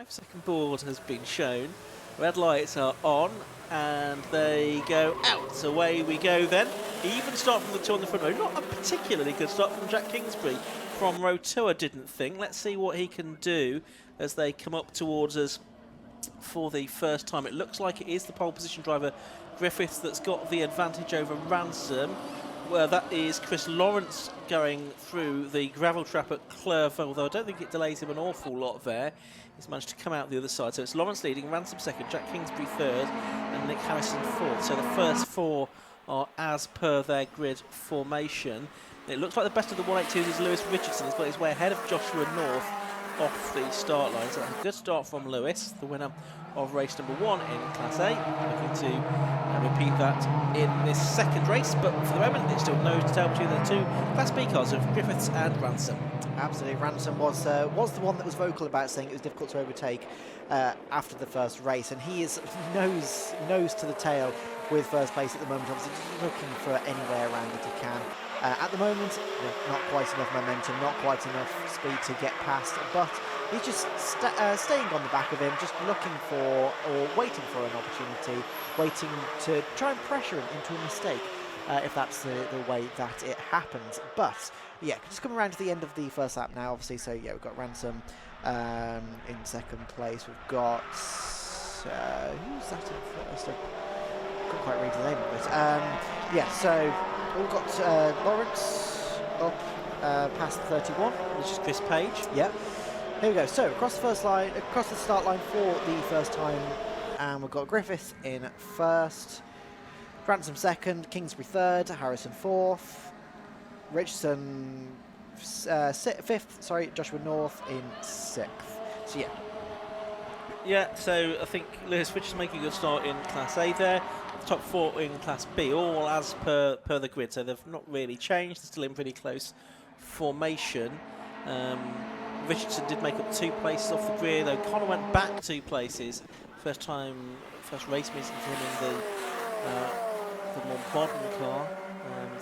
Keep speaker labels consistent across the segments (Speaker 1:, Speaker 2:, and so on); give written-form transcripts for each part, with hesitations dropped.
Speaker 1: 5-second board has been shown. Red lights are on and they go out. Away we go then. Even start from the two on the front row. Not a particularly good start from Jack Kingsbury from row 2, I didn't think. Let's see what he can do as they come up towards us for the first time. It looks like it is the pole position driver Griffiths that's got the advantage over Ransom. Well, that is Chris Lawrence going through the gravel trap at Clerf, although I don't think it delays him an awful lot there. He's managed to come out the other side. So it's Lawrence leading, Ransom second, Jack Kingsbury third, and Nick Harrison fourth. So the first four are as per their grid formation. It looks like the best of the 182s is Lewis Richardson. He's got his way ahead of Joshua North off the start line. So that's a good start from Lewis, the winner of race number 1 in Class A. Looking to repeat that in this second race, but for the moment it's still nose to tail between the two Class B cars of Griffiths and Ransom.
Speaker 2: Absolutely, Ransom was the one that was vocal about saying it was difficult to overtake after the first race, and he is nose to the tail with first place at the moment, obviously just looking for any way around that he can. At the moment, not quite enough momentum, not quite enough speed to get past, but he's just staying on the back of him, just looking for or waiting for an opportunity, waiting to try and pressure him into a mistake, if that's the way that it happens. But yeah, just coming around to the end of the first lap now, obviously. So yeah, we've got Ransom in second place. We've got who's that in first? I couldn't quite read the name of it. Yeah, so we've got Lawrence up past 31,
Speaker 1: which is Chris Page.
Speaker 2: Yeah. Here we go. So across the start line for the first time, and we've got Griffith in first, Ransom second, Kingsbury third, Harrison fourth, Richardson fifth. Sorry, Joshua North in sixth. So yeah.
Speaker 1: Yeah, so I think Lewis Richardson making a good start in Class A there. The top 4 in Class B, all as per the grid, so they've not really changed. They're still in pretty close formation. Richardson did make up 2 places off the grid, though Connor went back 2 places. First race meeting for him in the more modern car.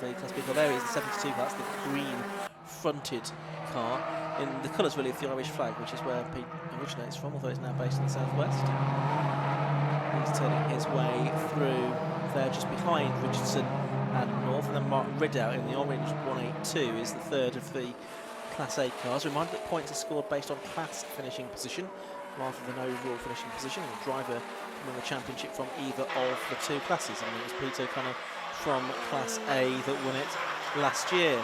Speaker 1: The Class B car there is the 72 class, the green fronted car. In the colours really of the Irish flag, which is where Pete originates from, although it's now based in the southwest. He's turning his way through there just behind Richardson and North, and then Martin Ridout in the orange 182 is the third of the Class A cars. Reminder that points are scored based on class finishing position rather than overall finishing position, and the driver can win the championship from either of the 2 classes. And it was Pete O'Connor from Class A that won it last year.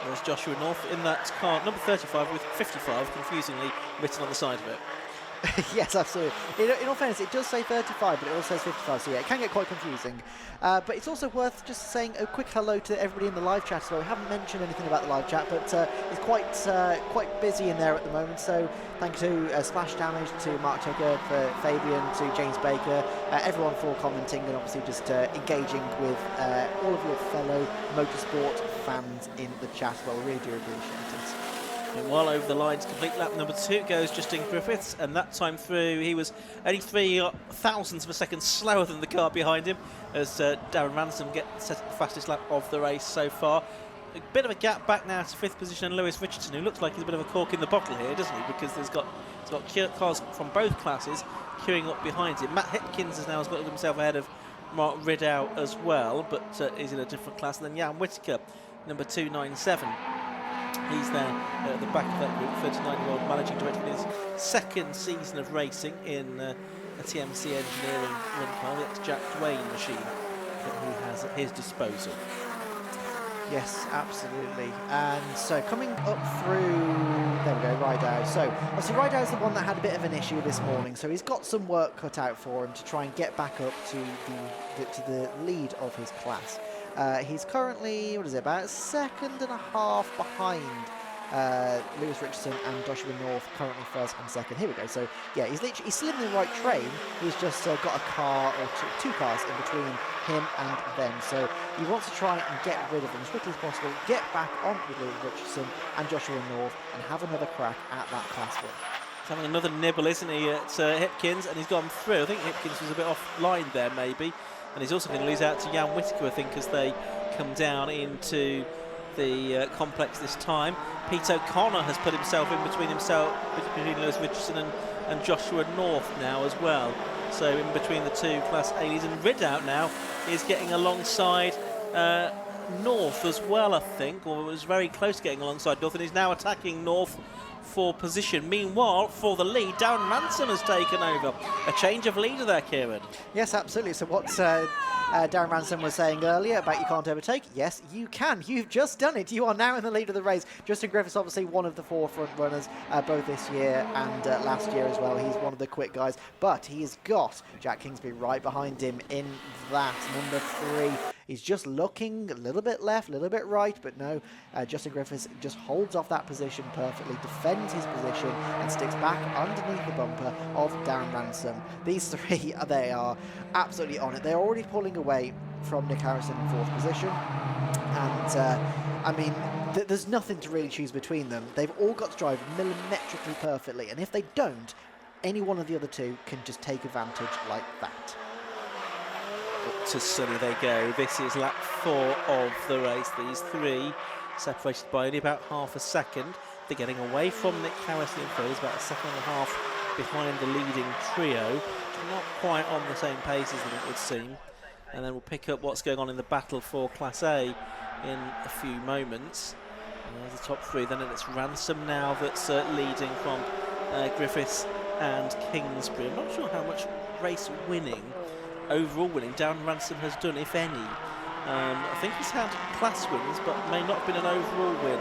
Speaker 1: There's Joshua North in that car, number 35 with 55, confusingly written on the side of it.
Speaker 2: Yes, absolutely. In all fairness, it does say 35, but it also says 55, so yeah, it can get quite confusing. But it's also worth just saying a quick hello to everybody in the live chat as well. We haven't mentioned anything about the live chat, but it's quite busy in there at the moment. So thank you to Splash Damage, to Mark Tucker, for Fabian, to James Baker, everyone for commenting and obviously just engaging with all of your fellow motorsport fans in the chat. Well, we really do appreciate it.
Speaker 1: And while over the line to complete lap number 2 goes Justin Griffiths, and that time through he was only 3 thousandths of a second slower than the car behind him as Darren Ransom gets set the fastest lap of the race so far. A bit of a gap back now to 5th position, and Lewis Richardson, who looks like he's a bit of a cork in the bottle here, doesn't he? Because he's got cars from both classes queuing up behind him. Matt Hipkins has now got himself ahead of Mark Ridout as well, but is in a different class. And then Jan Whittaker, number 297. He's there at the back of that group, 39-year-old managing director in his 2nd season of racing in a TMC engineering run car, the ex-Jack Dwayne machine that he has at his disposal.
Speaker 2: Yes, absolutely. And so coming up through, there we go, Rideout. So obviously Rideout's the one that had a bit of an issue this morning, so he's got some work cut out for him to try and get back up to the lead of his class. He's currently, about 2.5 behind Lewis Richardson and Joshua North, currently 1st and 2nd. Here we go. So yeah, he's still in the right train. He's just got a car or 2 cars in between him and them. So he wants to try and get rid of them as quickly as possible, get back on with Lewis Richardson and Joshua North, and have another crack at that class win.
Speaker 1: He's having another nibble, isn't he, at Hipkins, and he's gone through. I think Hipkins was a bit offline there, maybe. And he's also going to lose out to Jan Whittaker, I think, as they come down into the complex this time. Pete O'Connor has put himself in between Lewis Richardson and Joshua North now as well. So in between the two Class A leads, and Ridout now is getting alongside North as well, I think, or was very close to getting alongside North, and he's now attacking North for position. Meanwhile, for the lead, Darren Ransom has taken over. A change of leader there, Kieran.
Speaker 2: Yes, absolutely. So what Darren Ransom was saying earlier about you can't overtake, yes, you can. You've just done it. You are now in the lead of the race. Justin Griffiths, obviously one of the front runners, both this year and last year as well. He's one of the quick guys, but he's got Jack Kingsbury right behind him in that number 3. He's just looking a little bit left, a little bit right, but no, Justin Griffiths just holds off that position perfectly, defends his position, and sticks back underneath the bumper of Darren Ransom. These 3, they are absolutely on it. They're already pulling away from Nick Harrison in 4th position, and I mean, there's nothing to really choose between them. They've all got to drive millimetrically perfectly, and if they don't, any one of the other 2 can just take advantage like that.
Speaker 1: Up to Sunny they go. This is lap 4 of the race. These 3 separated by only about half a second. They're getting away from Nick Harrison in third. He's about a second and a half behind the leading trio. Not quite on the same pace as them, it would seem. And then we'll pick up what's going on in the battle for Class A in a few moments. And there's the top 3. Then it's Ransom now that's leading from Griffiths and Kingsbury. I'm not sure how much race winning, overall winning, Darren Ransom has done, if any. I think he's had class wins, but may not have been an overall win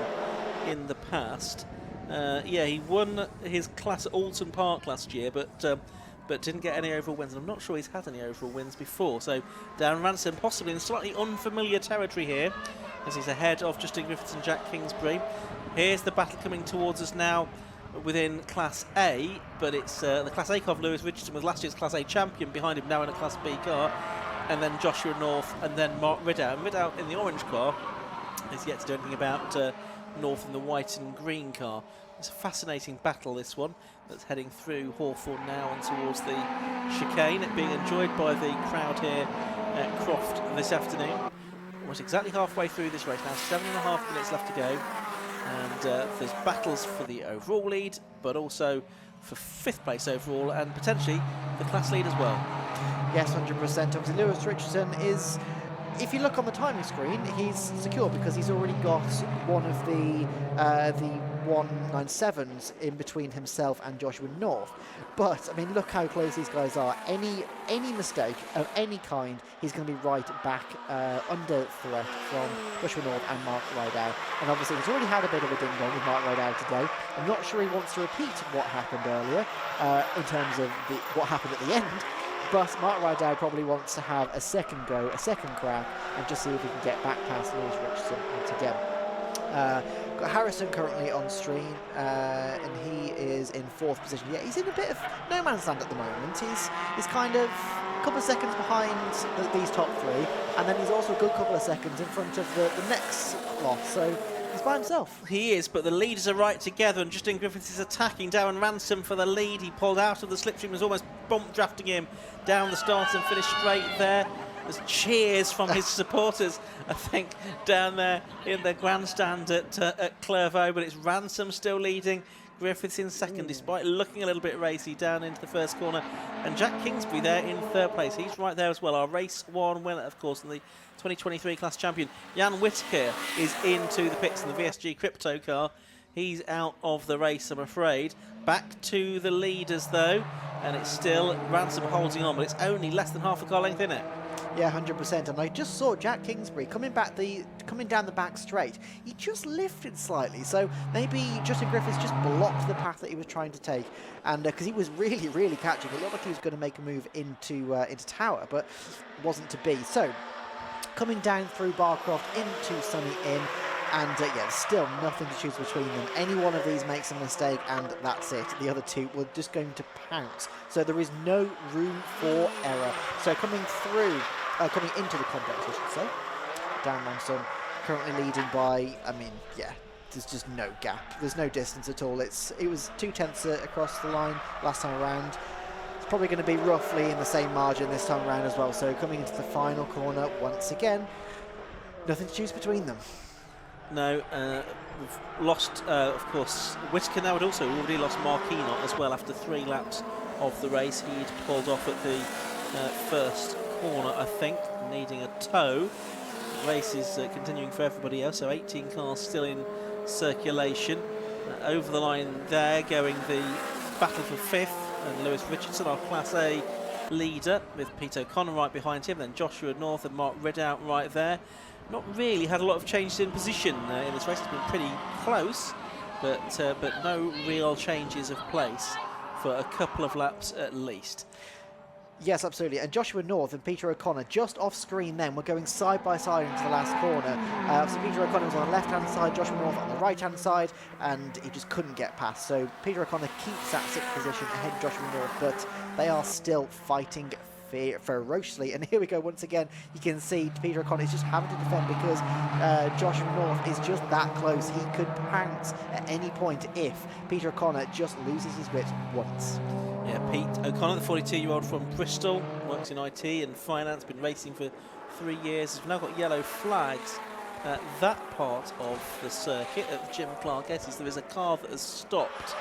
Speaker 1: in the past. Yeah, he won his class at Alton Park last year, but didn't get any overall wins. And I'm not sure he's had any overall wins before. So Darren Ransom possibly in slightly unfamiliar territory here, as he's ahead of Justin Griffiths and Jack Kingsbury. Here's the battle coming towards us now within Class A, but it's the Class A car of Lewis Richardson with last year's Class A champion behind him now in a Class B car, and then Joshua North and then Mark Ridout. And Ridout in the orange car is yet to do anything about North in the white and green car. It's a fascinating battle, this one, that's heading through Hawthorne now and towards the chicane. It being enjoyed by the crowd here at Croft this afternoon. Almost exactly halfway through this race now, 7.5 minutes left to go. And there's battles for the overall lead, but also for 5th place overall, and potentially the class lead as well.
Speaker 2: Yes, 100%. Obviously, Lewis Richardson is, if you look on the timing screen, he's secure because he's already got one of the 197s in between himself and Joshua North. But I mean, look how close these guys are. Any mistake of any kind, he's going to be right back under threat from Joshua North and Mark Ridout. And obviously, he's already had a bit of a ding-dong with Mark Ridout today. I'm not sure he wants to repeat what happened earlier in terms of what happened at the end. But Mark Ridout probably wants to have a second go, a second crack, and just see if he can get back past Lewis Richardson once again. Got Harrison currently on stream, and he is in 4th position. Yeah, he's in a bit of no man's land at the moment. He's kind of a couple of seconds behind these top 3, and then he's also a good couple of seconds in front of the next lot. So he's by himself.
Speaker 1: He is, but the leaders are right together, and Justin Griffiths is attacking Darren Ransom for the lead. He pulled out of the slipstream, was almost bump drafting him down the start and finished straight there. There's cheers from his supporters, I think, down there in the grandstand at Clairvaux, but it's Ransom still leading. Griffiths in second, despite looking a little bit racy down into the first corner. And Jack Kingsbury there in 3rd place. He's right there as well. Our race 1 winner, of course, and the 2023 class champion. Jan Whittaker is into the pits in the VSG Crypto car. He's out of the race, I'm afraid. Back to the leaders, though, and it's still Ransom holding on, but it's only less than half a car length in it.
Speaker 2: Yeah, 100%. And I just saw Jack Kingsbury coming down the back straight. He just lifted slightly, so maybe Justin Griffiths just blocked the path that he was trying to take, and because he was really catching, it looked like he was going to make a move into Tower, but wasn't to be. So coming down through Barcroft into Sunny Inn. And yeah, still nothing to choose between them. Any one of these makes a mistake, and that's it. The other 2 were just going to pounce. So there is no room for error. So coming into the complex, I should say, Darren Ransom currently leading by, I mean, yeah, there's just no gap. There's no distance at all. It was 0.2 across the line last time around. It's probably going to be roughly in the same margin this time around as well. So coming into the final corner once again, nothing to choose between them.
Speaker 1: No, we've lost, of course, Whitaker now had also already lost Mark Enoch as well after 3 laps of the race. He'd pulled off at the first corner, I think, needing a tow. The race is continuing for everybody else, so 18 cars still in circulation. Over the line there, going the battle for 5th, and Lewis Richardson, our Class A leader, with Pete O'Connor right behind him, then Joshua North and Mark Ridout right there. Not really had a lot of changes in position in this race. It's been pretty close, but no real changes of place for a couple of laps at least.
Speaker 2: Yes, absolutely. And Joshua North and Peter O'Connor just off screen then were going side by side into the last corner. So Peter O'Connor was on the left-hand side, Joshua North on the right-hand side, and he just couldn't get past. So Peter O'Connor keeps that 6th position ahead of Joshua North, but they are still fighting ferociously. And here we go once again. You can see Peter O'Connor is just having to defend because Joshua North is just that close. He could pounce at any point if Peter O'Connor just loses his wits once.
Speaker 1: Yeah, Pete O'Connor, the 42-year-old from Bristol, works in IT and finance, been racing for 3 years. Has now got yellow flags at that part of the circuit at Jim Clark Esses. There is a car that has stopped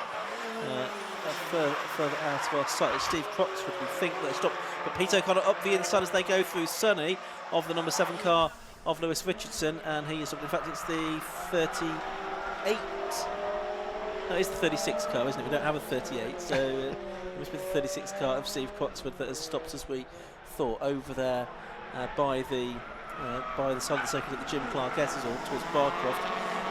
Speaker 1: further out of our sight. Steve Croxford, we think that stopped, but Pete O'Connor up the inside as they go through Sonny of the number 7 car of Lewis Richardson, and he is up. In fact, it's the 38. No, it's the 36 car, isn't it? We don't have a 38, so it must be the 36 car of Steve Croxford that has stopped, as we thought, over there by the side of the circuit at the Jim Clark Esses, or towards Barcroft.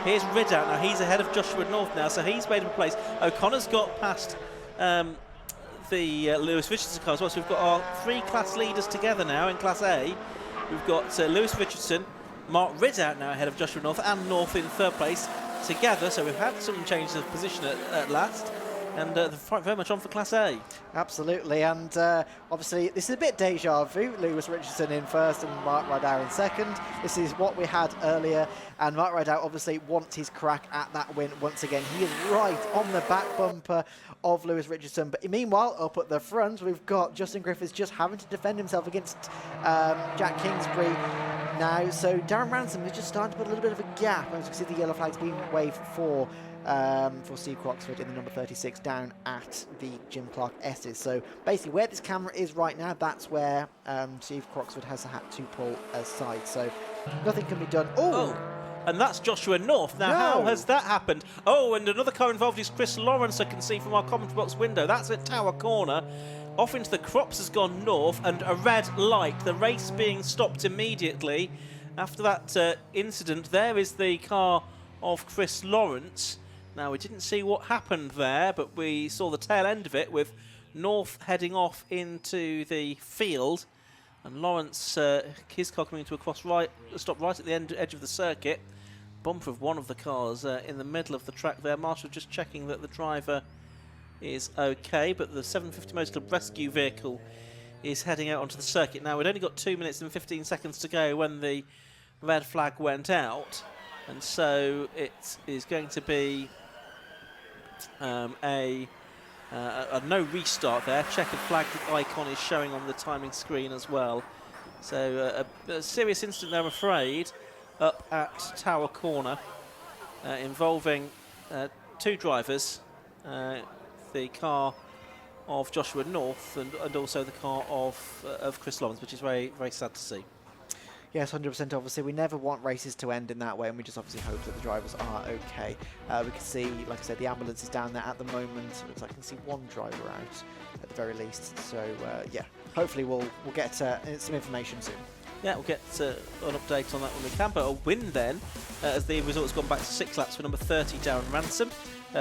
Speaker 1: Here's Ridout now. He's ahead of Joshua North now, so he's made up a place. O'Connor's got past the Lewis Richardson car as well. So we've got our 3 class leaders together now in Class A. We've got Lewis Richardson, Mark Ridout now ahead of Joshua North, and North in 3rd place together. So we've had some changes of position at last. And the fight very much on for Class A.
Speaker 2: Absolutely, and obviously this is a bit deja vu. Lewis Richardson in 1st and Mark Ridout in 2nd. This is what we had earlier, and Mark Ridout obviously wants his crack at that win once again. He is right on the back bumper of Lewis Richardson, but meanwhile up at the front we've got Justin Griffiths just having to defend himself against Jack Kingsbury now. So Darren Ransom is just starting to put a little bit of a gap, as you can see the yellow flag's being waved for Steve Croxford in the number 36 down at the Jim Clark Esses. So basically where this camera is right now, that's where Steve Croxford has had to pull aside. So nothing can be done. Oh!
Speaker 1: And that's Joshua North. Now, how has that happened? Oh, and another car involved is Chris Lawrence, I can see from our commentary box window. That's at Tower Corner. Off into the crops has gone North, and a red light. The race being stopped immediately. After that incident, there is the car of Chris Lawrence. Now, we didn't see what happened there, but we saw the tail end of it with North heading off into the field, and Lawrence, his car coming to a stop right at the edge of the circuit. Bumper of one of the cars in the middle of the track there. Marshall just checking that the driver is okay, but the 750 Motor Club rescue vehicle is heading out onto the circuit. Now, we'd only got 2 minutes and 15 seconds to go when the red flag went out, and so it is going to be a no restart there. Checkered flag icon is showing on the timing screen as well. So a serious incident there, I'm afraid, up at Tower Corner involving 2 drivers, the car of Joshua North and also the car of Chris Lawrence, which is very, very sad to see.
Speaker 2: Yes, 100%. Obviously, we never want races to end in that way, and we just obviously hope that the drivers are okay. We can see, like I said, the ambulance is down there at the moment. It looks like I can see 1 driver out at the very least. So, yeah, hopefully we'll get some information soon.
Speaker 1: Yeah, we'll get an update on that when we can. But a win then, as the result's gone back to 6 laps for number 30, Darren Ransom,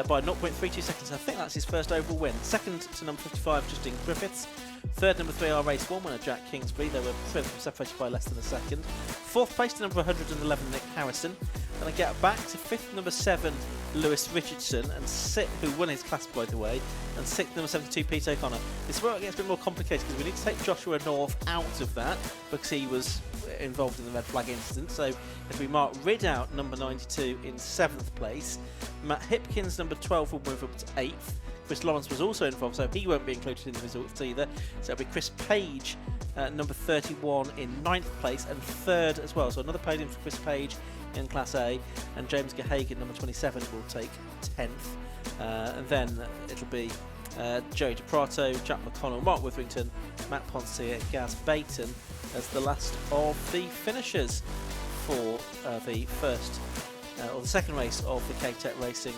Speaker 1: by 0.32 seconds. I think that's his first overall win. Second to number 55, Justin Griffiths. Third, number 3, our race 1 winner, Jack Kingsbury. They were separated by less than a second. Fourth place to number 111, Nick Harrison. And I get back to 5th, number 7, Lewis Richardson, and 6th, who won his class, by the way, and 6th, number 72, Pete O'Connor. This is where it gets a bit more complicated because we need to take Joshua North out of that because he was involved in the red flag incident. So if we mark Ridout, number 92, in 7th place, Matt Hipkins, number 12, will move up to 8th. Chris Lawrence was also involved, so he won't be included in the results either. So it'll be Chris Page, number 31, in 9th place, and 3rd as well. So another podium for Chris Page in Class A, and James Gehagen, number 27, will take 10th. And then it'll be Joey DePrato, Jack McConnell, Mark Witherington, Matt Ponce and Gaz Baton as the last of the finishers for the first or the second race of the K-Tech Racing.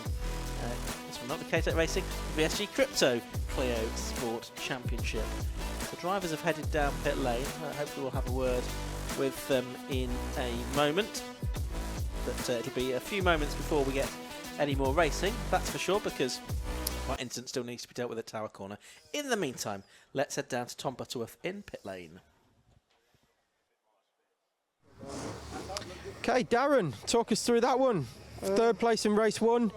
Speaker 1: This one, not the K-Tech Racing, VSG Crypto Clio Sport Championship. The drivers have headed down pit lane. Hopefully we'll have a word with them in a moment. But it'll be a few moments before we get any more racing, that's for sure, because one incident still needs to be dealt with at Tower Corner. In the meantime, let's head down to Tom Butterworth in pit lane.
Speaker 3: Okay, Darren, talk us through that one. Third place in race 1,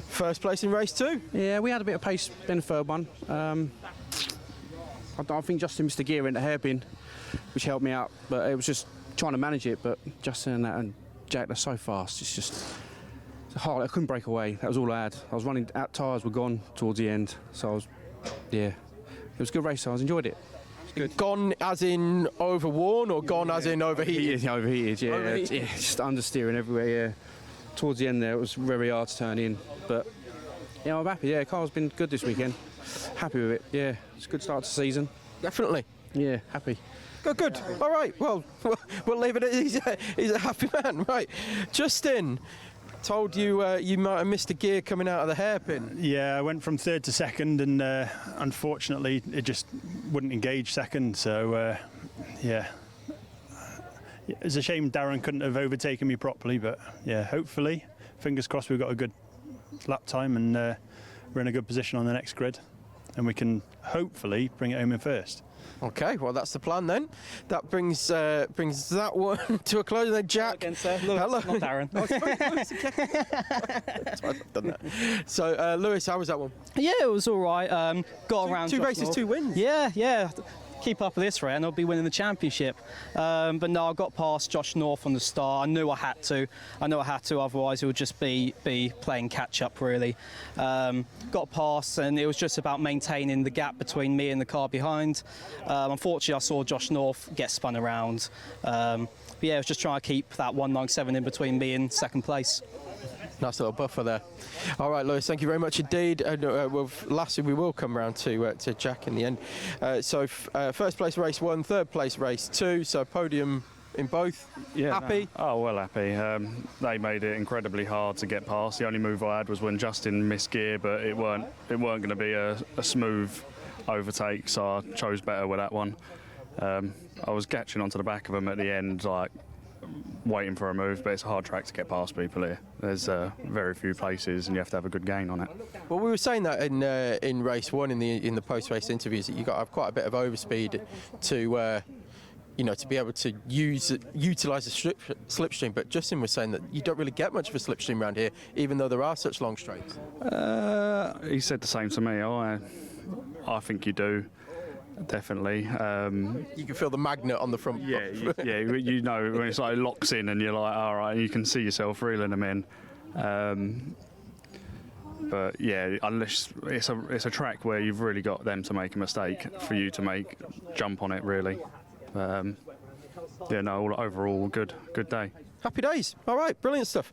Speaker 3: first place in race 2.
Speaker 4: Yeah, we had a bit of pace in the third one. I think Justin missed a gear in the hairpin, which helped me out, but it was just trying to manage it. But Justin and Jack, they're so fast, it's just hard. I couldn't break away. That was all I had. I was running out, tyres were gone towards the end, so it was a good race. So I enjoyed it.
Speaker 3: Good. Gone as in overworn or gone as in overheated?
Speaker 4: Overheated, yeah. Overheated. Yeah, just understeering everywhere, yeah. Towards the end there, it was very hard to turn in, but yeah, I'm happy. Yeah, the car's been good this weekend. Happy with it. Yeah, it's a good start to the season.
Speaker 3: Definitely.
Speaker 4: Yeah, happy.
Speaker 3: Good. All right. Well, we'll leave it at he's a happy man, right? Justin, told you you might have missed a gear coming out of the hairpin.
Speaker 5: Yeah, I went from third to second, and unfortunately it just wouldn't engage second. So yeah, it's a shame Darren couldn't have overtaken me properly, but yeah, hopefully, fingers crossed, we've got a good lap time and we're in a good position on the next grid, and we can hopefully bring it home in first.
Speaker 3: Okay, well that's the plan then. That brings that one to a close. And then Jack.
Speaker 6: Hello again, sir. Lewis,
Speaker 3: hello.
Speaker 6: not Darren.
Speaker 3: Oh, sorry, Lewis, okay. That's why I've done that. So Lewis, how was that one?
Speaker 6: Yeah, it was all right. Got around.
Speaker 3: Two
Speaker 6: Josh
Speaker 3: races,
Speaker 6: North.
Speaker 3: 2 wins.
Speaker 6: Yeah. Keep up with this rate and I'll be winning the championship. But no, I got past Josh North on the start. I knew I had to, otherwise it would just be playing catch up really. Got past and it was just about maintaining the gap between me and the car behind. Unfortunately I saw Josh North get spun around. But yeah, I was just trying to keep that 197 in between me and second place.
Speaker 3: Nice little buffer there. All right, Lewis, thank you very much indeed. Lastly, we will come round to Jack in the end. So first place race 1, third place race 2, so podium in both.
Speaker 5: Yeah.
Speaker 3: Happy?
Speaker 5: No. Oh, well, happy. They made it incredibly hard to get past. The only move I had was when Justin missed gear, but it weren't going to be a smooth overtake, so I chose better with that one. I was catching onto the back of him at the end, like waiting for a move, but it's a hard track to get past people here. There's very few places and you have to have a good gain on it.
Speaker 3: Well, we were saying that in race 1 in the post-race interviews that you got to have quite a bit of overspeed to to be able to utilise the slipstream, but Justin was saying that you don't really get much of a slipstream around here, even though there are such long straights.
Speaker 5: He said the same to me. I think you do. Definitely.
Speaker 3: You can feel the magnet on the front.
Speaker 5: Yeah, you know when it's like locks in and you're like, all right, you can see yourself reeling them in. But yeah, unless it's a track where you've really got them to make a mistake for you to jump on it really. Overall good day.
Speaker 3: Happy days. All right, brilliant stuff.